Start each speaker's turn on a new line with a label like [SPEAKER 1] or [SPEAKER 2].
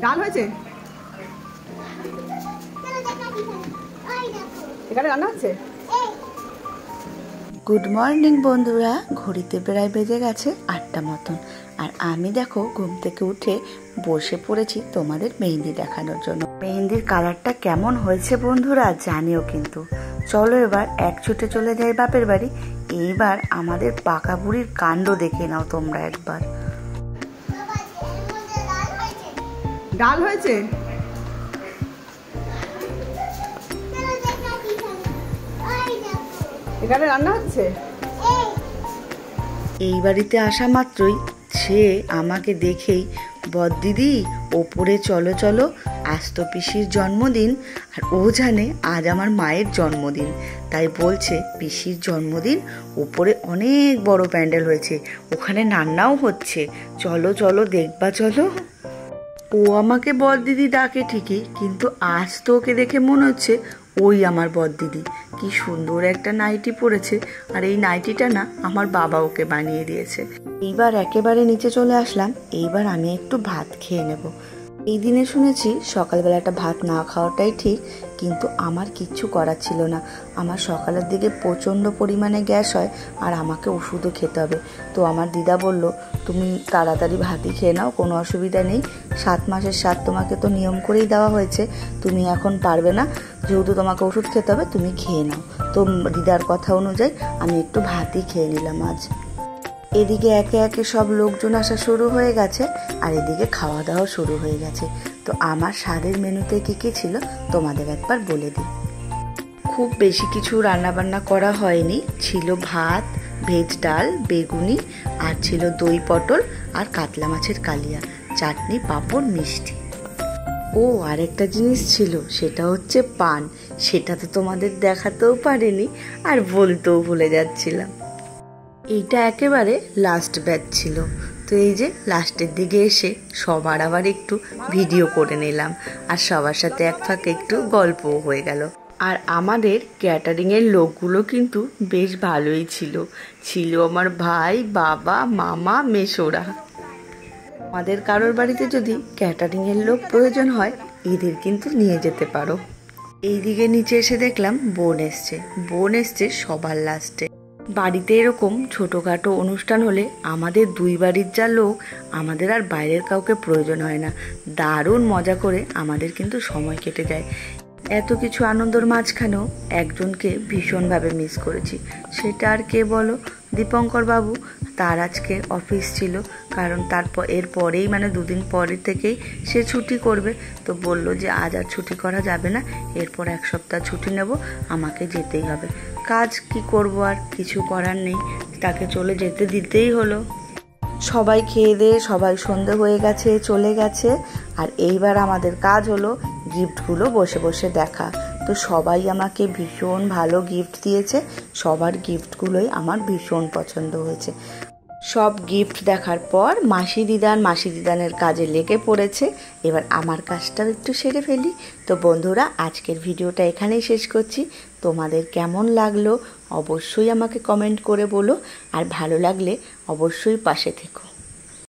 [SPEAKER 1] ডাল হয়েছে, এখানে রান্না হচ্ছে।
[SPEAKER 2] গুড মর্নিং বন্ধুরা, ঘড়িতে প্রায় বেজে গেছে 8টা মতন। আর আমি দেখো ঘুম থেকে উঠে বসে পড়েছি তোমাদের মেহেন্দি দেখানোর জন্য। মেহেন্দির কালারটা কেমন হয়েছে বন্ধুরা জানিও কিন্তু। চলো এবার এক ছুটে চলে যাই বাপের বাড়ি। এইবার আমাদের পাকা বুড়ির কাণ্ড দেখে নাও তোমরা একবার।
[SPEAKER 1] ডাল হয়েছে, এখানে রান্না হচ্ছে।
[SPEAKER 2] এই বাড়িতে আসা মাত্রই সে আমাকে দেখেই বড়দিদি ওপরে চলো চলো, আজ তো পিসির জন্মদিন। আর ও জানে আজ আমার মায়ের জন্মদিন, তাই বলছে পিসির জন্মদিন, ওপরে অনেক বড় প্যান্ডেল হয়েছে, ওখানে রান্নাও হচ্ছে, চলো চলো দেখবা চলো। ও আমাকে বড়দিদি ডাকে ঠিকই, কিন্তু আজ তো ওকে দেখে মনে হচ্ছে ওই আমার বড়দিদি। কি সুন্দর একটা নাইটি পরেছে, আর এই নাইটিটা না আমার বাবা ওকে বানিয়ে দিয়েছে। এইবার একেবারে নিচে চলে আসলাম। এইবার আমি একটু ভাত খেয়ে নেব। এই দিনে শুনেছি সকালবেলাটা ভাত না খাওয়াটাই ঠিক, কিন্তু আমার কিচ্ছু করার ছিল না। আমার সকালের দিকে প্রচণ্ড পরিমাণে গ্যাস হয়, আর আমাকে ওষুধও খেতে হবে। তো আমার দিদা বলল, তুমি তাড়াতাড়ি ভাতই খেয়ে নাও, কোনো অসুবিধা নেই, 7 মাসের স্বাদ তোমাকে তো নিয়ম করেই দেওয়া হয়েছে, তুমি এখন পারবে না, যেহেতু তোমাকে ওষুধ খেতে হবে তুমি খেয়ে নাও। তো দিদার কথা অনুযায়ী আমি একটু ভাতই খেয়ে নিলাম আজ। এদিকে একে একে সব লোকজন আসা শুরু হয়ে গেছে, আর এদিকে খাওয়া দাওয়া শুরু হয়ে গেছে। তো আমার স্বাদের মেনুতে কী কী ছিল তোমাদের একবার বলে দিই। খুব বেশি কিছু রান্নাবান্না করা হয়নি, ছিল ভাত, ভেজ ডাল, বেগুনি, আর ছিল দই পটল আর কাতলা মাছের কালিয়া, চাটনি, পাঁপড়, মিষ্টি। ও আরেকটা জিনিস ছিল, সেটা হচ্ছে পান। সেটা তো তোমাদের দেখাতেও পারিনি, আর বলতেও ভুলে যাচ্ছিলাম। এইটা একেবারে লাস্ট ব্যাচ ছিল। তো এই যে লাস্টের দিকে এসে সবার আবার একটু ভিডিও করে নিলাম, আর সবার সাথে এক ফাঁকে একটু গল্পও হয়ে গেল। আর আমাদের ক্যাটারিংয়ের লোকগুলো কিন্তু বেশ ভালোই ছিল। ছিল আমার ভাই, বাবা, মামা, মেসোরা। আমাদের কারোর বাড়িতে যদি ক্যাটারিংয়ের লোক প্রয়োজন হয়, এদের কিন্তু নিয়ে যেতে পারো। এইদিকে নিচে এসে দেখলাম বোন এসছে সবার লাস্টে। বাড়িতে এরকম ছোটোখাটো অনুষ্ঠান হলে আমাদের দুই বাড়ির যা লোক, আমাদের আর বাইরের কাউকে প্রয়োজন হয় না। দারুণ মজা করে আমাদের কিন্তু সময় কেটে যায়। এত কিছু আনন্দর মাঝখানেও একজনকে ভীষণভাবে মিস করেছি। সেটা আর কে বলো, দীপঙ্কর বাবু। তার আজকে অফিস ছিল, কারণ এরপরেই মানে 2 দিন পরে থেকেই সে ছুটি করবে। তো বলল যে আজ আর ছুটি করা যাবে না, এরপর 1 সপ্তাহ ছুটি নেব, আমাকে যেতেই হবে। কাজ কি করব, আর কিছু করার নেই, তাকে চলে যেতে দিতেই হলো। সবাই খেয়ে দিয়ে সবাই সন্ধে হয়ে গেছে, চলে গেছে। আর এইবার আমাদের কাজ হলো গিফটগুলো বসে বসে দেখা। তো সবাই আমাকে ভীষণ ভালো গিফট দিয়েছে, সবার গিফটগুলোই আমার ভীষণ পছন্দ হয়েছে। সব গিফট দেখার পর মাসি দিদানের কাজে লেগে পড়েছে। এবার আমার কাজটাও একটু সেরে ফেলি। তো বন্ধুরা, আজকের ভিডিওটা এখানেই শেষ করছি। তোমাদের কেমন লাগলো অবশ্যই আমাকে কমেন্ট করে বলো, আর ভালো লাগলে অবশ্যই পাশে থেকো।